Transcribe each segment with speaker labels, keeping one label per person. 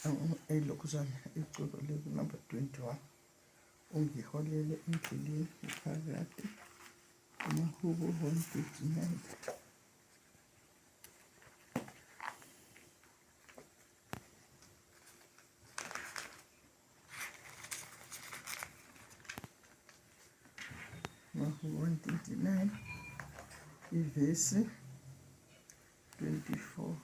Speaker 1: Elokhuzana iculo number 21 ungiholele endleleni ephakade Amahubo 139. Amahubo 139 ivesi 24.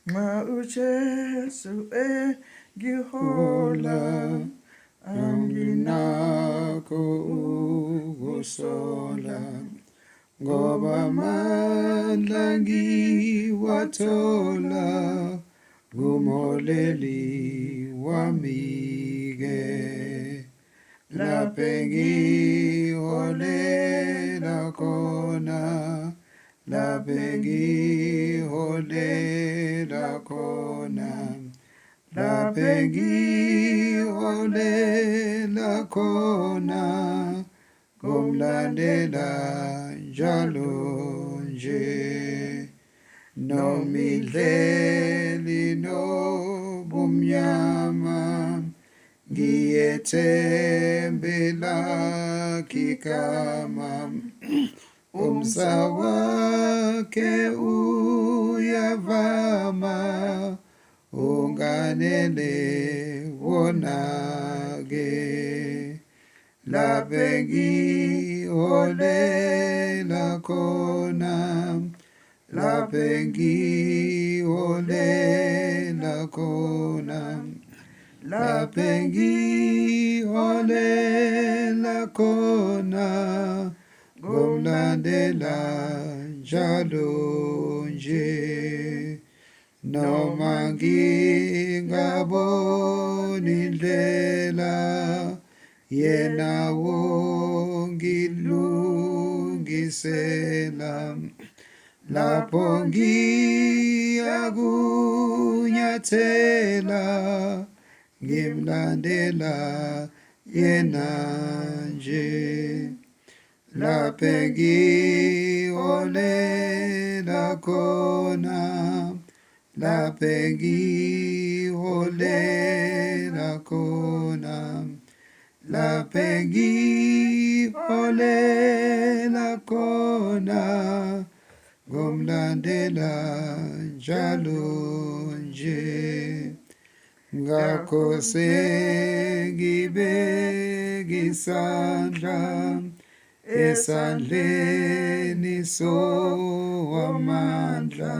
Speaker 1: Ma uJesu engihola anginakho ukusola ngoba amandla ngiwathola kumholeli wami-ke lapho engiholela khona lapho engiholela khona lapho engiholela khona ngomlandela njalo nje nomidleli nobumnyama ngiyethembela kigama umsawakhe uyavama unganele wona-ke lapho engiholela khona lapho engiholela khona lapho engiholela khona ngomlandela njalo nje noma ngingaboni indlela yena wongilungisela lapho ngiyakunyathela ngimlandela yena nje lapho engiholela khona lapho engiholela khona lapho engiholela khona ngomlandela njalo nje ngakho sengibeka isandla esandleni sowamandla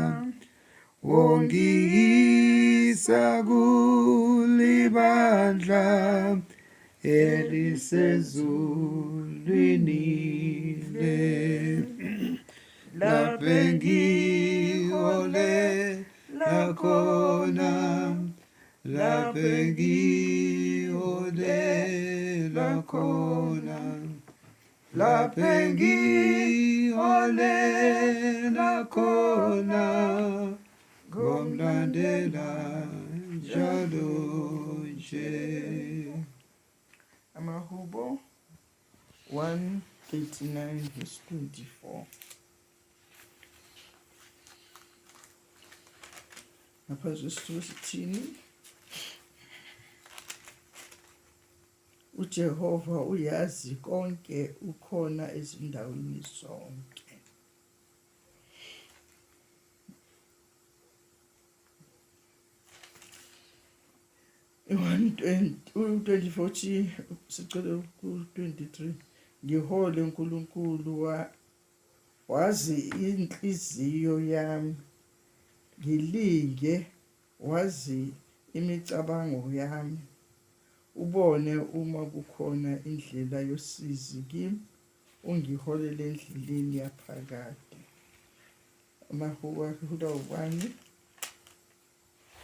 Speaker 1: wongiyisa kulibandla elisezulwini le lapho engiholela khona lapho engiholela khona lapho engiholela khona ngomlandela njalo nje. Amahubo 139 verse 24. Ngapha sithini? uJehova uyazi konke ukhona ezindaweni zonke. U-2040 sicela ku-23 ngihole uNkulunkulu wazi inhliziyo yami ngilinge wazi imicabango yami ubone uma kukhona indlela yosizi kimi ungiholele endleleni yaphakade. Amahubo akudawubani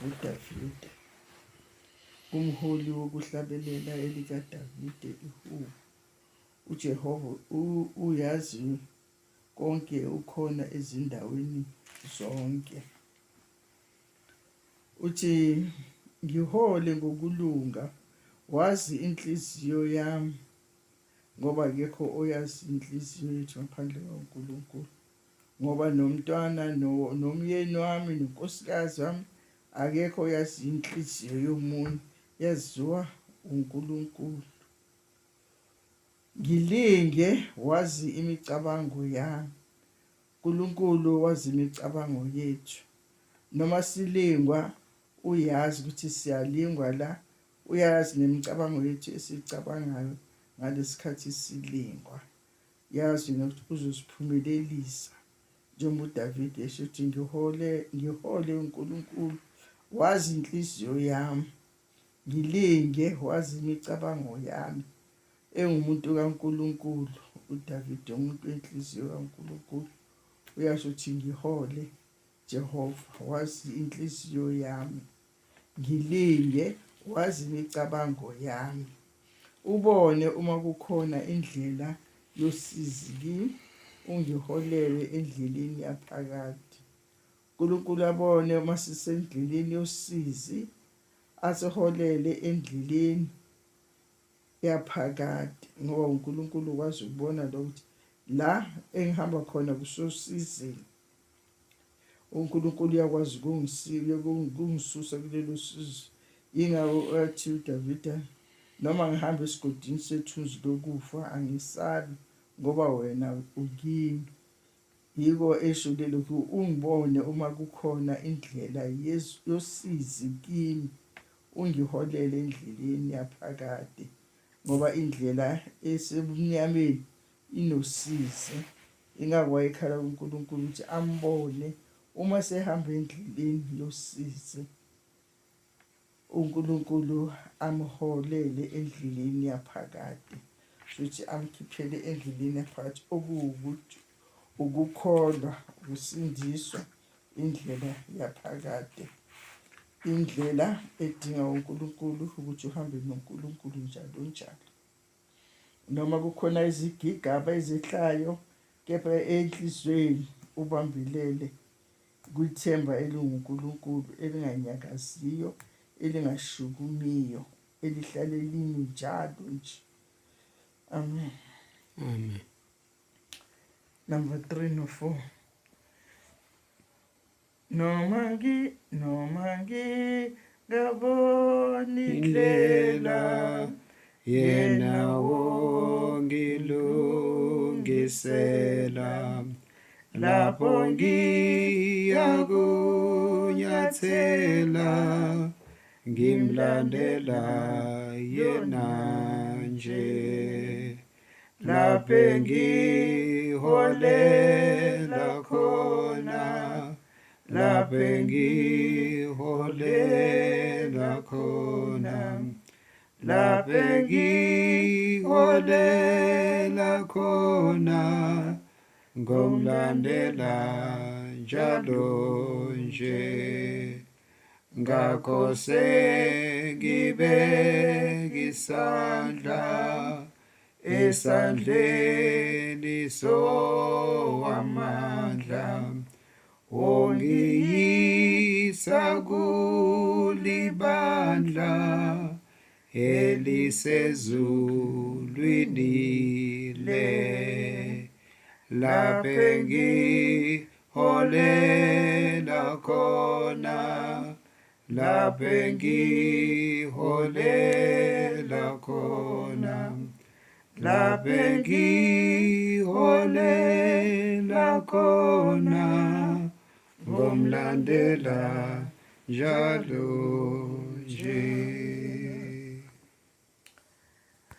Speaker 1: uDavide umholi wokuhlabelela elikaDavide ihubo. uJehova uyazi konke ukhona ezindaweni zonke. uthi ngihole ngokulunga, wazi inhliziyo yami, ngoba akekho oyazi inhliziyo yethu ngaphandle kaNkulunkulu. Ngoba nomntwana nomyeni wami nonkosikazi wami akekho oyazi inhliziyo yomunye, yaziwa uNkulunkulu. Ngilinge wazi imicabango yami. uNkulunkulu wazi imicabango yethu. Noma silingwa uyazi ukuthi siyalingwa la, uyazi nemicabango yethu esicabangayo ngalesikhathi silingwa. Yazi nokuthi uzosiphumelelisa. Njengoba uDavid esho ukuthi ngihole uNkulunkulu, wazi inhliziyo yami. Ngilinge wazi imicabango yami. Engumuntu kaNkulunkulu, uDavid umuntu wenhliziyo kaNkulunkulu, uyasho ukuthi ngihole Jehova, wazi inhliziyo yami. Ngilinge wazi imicabango yami. Ubone uma kukhona indlela yosizi kimi, ungiholele endleleni yaphakade. uNkulunkulu abone uma sisendleleni yosizi, asiholele endleleni yaphakade. Ngoba uNkulunkulu ukwazi ukubona ukuthi la engihamba khona kusosizini, uNkulunkulu uyakwazi ukungisusa kulelo sizo. Yingakho athi uDavida, noma ngihamba esigodini sethunzi lokufa angisabi, ngoba wena ukimi. Yiko esho lelo, ungibone uma kukhona indlela yosizi kimi, ungiholele endleleni yaphakade. Ngoba indlela esebumnyameni inosizi. Ingakho wayekhala kuNkulunkulu ukuthi ambone uma sehamba endleleni yosizi, uNkulunkulu amholele endleleni yaphakade. Futhi amkhiphele endleleni yaphakathi, okuwukuthi ukukholwa, ukusindiswa, indlela yaphakade. Indlela edinga uNkulunkulu ukuthi uhambe noNkulunkulu njalo njalo. Noma kukhona izigigaba ezehlayo, kepha enhlizweni ubambelele kwithemba elinguNkulunkulu, elinganyakaziyo, elingashukumiyo, elihlale limi njalo nje. Amen.
Speaker 2: Amen.
Speaker 1: Number 3 no 4. Noma ngabona indlela,
Speaker 2: yena wongilungisela, lapho ngiya kunyathela, ngimlandela yena nje. Lapho engiholela khona, lapho engiholela khona, lapho engiholela khona, ngomlandela njalo nje. Ngakho sengibeka isandla esandleni sowamandla, ongiyisa kulibandla elisezulwini le. Lapho engiholela khona, lapho engiholela khona, lapho engiholela khona, ngomlandela njalo nje.